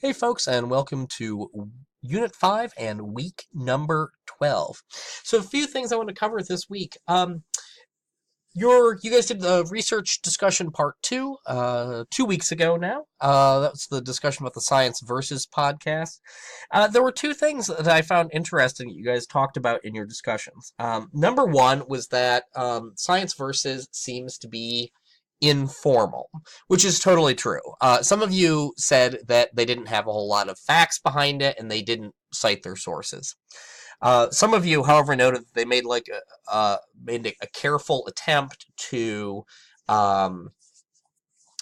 Hey folks, and welcome to Unit 5 and week number 12. So a few things I want to cover this week. You guys did the research discussion part 2, 2 weeks ago now. That was the discussion about the Science Versus podcast. There were two things that I found interesting that you guys talked about in your discussions. Number one was that Science Versus seems to be informal, which is totally true. Some of you said that they didn't have a whole lot of facts behind it and they didn't cite their sources. Some of you, however, noted that they made a careful attempt to um,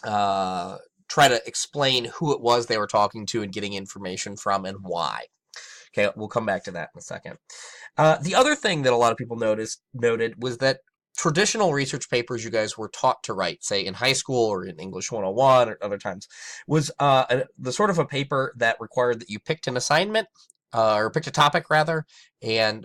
try to explain who it was they were talking to and getting information from and why. Okay, we'll come back to that in a second. The other thing that a lot of people noted was that traditional research papers you guys were taught to write, say in high school or in English 101 or other times, was the sort of a paper that required that you picked an assignment or picked a topic rather,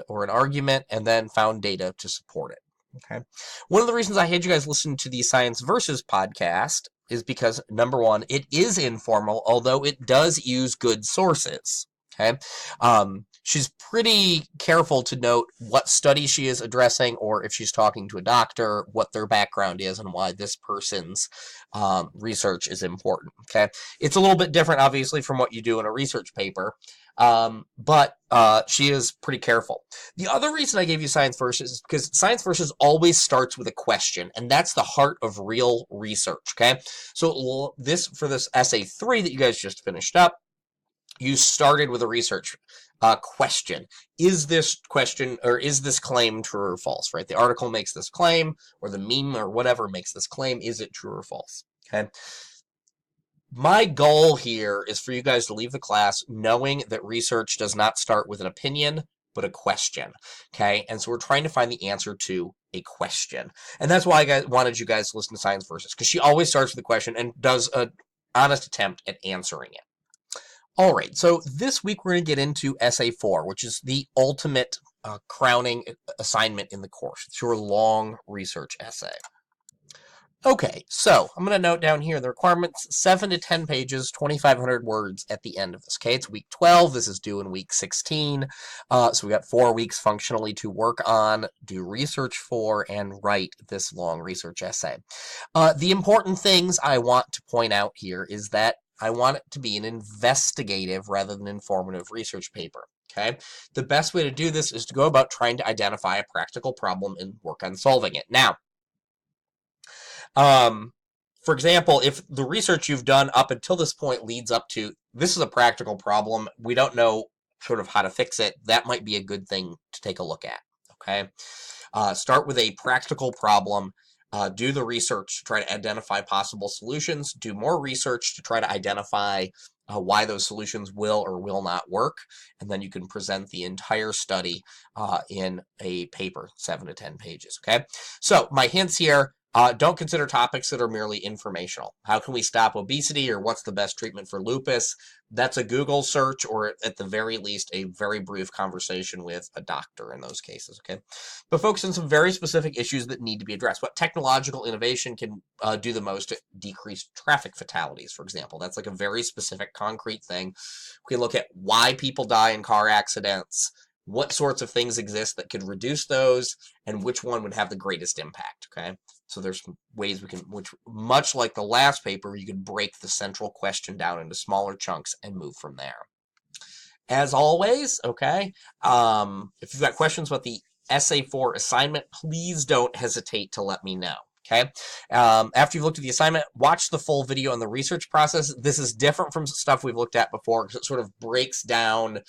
or an argument, and then found data to support it. Okay. One of the reasons I had you guys listen to the Science Versus podcast is because number one, it is informal, although it does use good sources. Okay. She's pretty careful to note what study she is addressing, or if she's talking to a doctor, what their background is and why this person's research is important. Okay. It's a little bit different, obviously, from what you do in a research paper. But she is pretty careful. The other reason I gave you Science Versus is because Science Versus always starts with a question, and that's the heart of real research. Okay. So for this essay 3 that you guys just finished up, you started with a research question. Is this question, or is this claim true or false, right? The article makes this claim, or the meme or whatever makes this claim. Is it true or false? Okay. My goal here is for you guys to leave the class knowing that research does not start with an opinion, but a question. Okay. And so we're trying to find the answer to a question. And that's why I wanted you guys to listen to Science Versus, because she always starts with a question and does an honest attempt at answering it. All right, so this week we're going to get into Essay 4, which is the ultimate crowning assignment in the course. It's your long research essay. Okay, so I'm going to note down here the requirements 7 to 10 pages, 2,500 words at the end of this. Okay, it's week 12. This is due in week 16. So we got 4 weeks functionally to work on, do research for, and write this long research essay. The important things I want to point out here is that I want it to be an investigative rather than informative research paper. Okay, the best way to do this is to go about trying to identify a practical problem and work on solving it. Now, for example, if the research you've done up until this point leads up to this is a practical problem, we don't know sort of how to fix it, that might be a good thing to take a look at. Okay, start with a practical problem. Do the research to try to identify possible solutions. Do more research to try to identify why those solutions will or will not work. And then you can present the entire study in a paper, 7 to 10 pages. Okay. So my hints here. Don't consider topics that are merely informational. How can we stop obesity, or what's the best treatment for lupus? That's a Google search, or at the very least, a very brief conversation with a doctor in those cases, okay? But focus on some very specific issues that need to be addressed. What technological innovation can do the most to decrease traffic fatalities, for example? That's like a very specific, concrete thing. We can look at why people die in car accidents, what sorts of things exist that could reduce those, and which one would have the greatest impact, okay? So there's ways we can, which much like the last paper, you could break the central question down into smaller chunks and move from there. As always, okay, if you've got questions about the Essay 4 assignment, please don't hesitate to let me know. Okay. After you've looked at the assignment, watch the full video on the research process. This is different from stuff we've looked at before because it sort of breaks down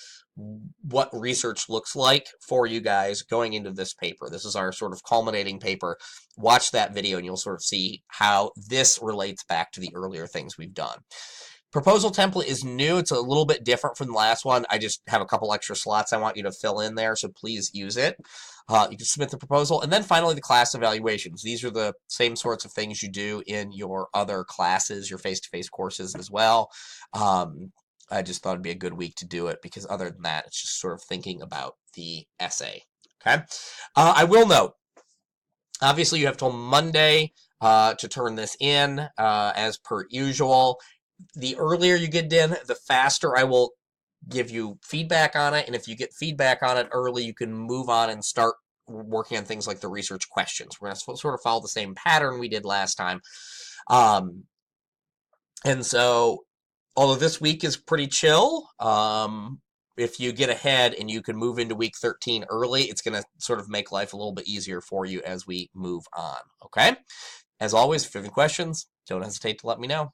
what research looks like for you guys going into this paper. This is our sort of culminating paper. Watch that video and you'll sort of see how this relates back to the earlier things we've done. Proposal template is new. It's a little bit different from the last one. I just have a couple extra slots I want you to fill in there, so please use it. You can submit the proposal. And then finally, the class evaluations. These are the same sorts of things you do in your other classes, your face-to-face courses as well. I just thought it'd be a good week to do it because other than that, it's just sort of thinking about the essay. Okay. I will note, obviously you have till Monday to turn this in as per usual. the earlier you get in, the faster I will give you feedback on it. And if you get feedback on it early, you can move on and start working on things like the research questions. We're going to sort of follow the same pattern we did last time. And so, although this week is pretty chill, if you get ahead and you can move into week 13 early, it's going to sort of make life a little bit easier for you as we move on. Okay? As always, if you have any questions, don't hesitate to let me know.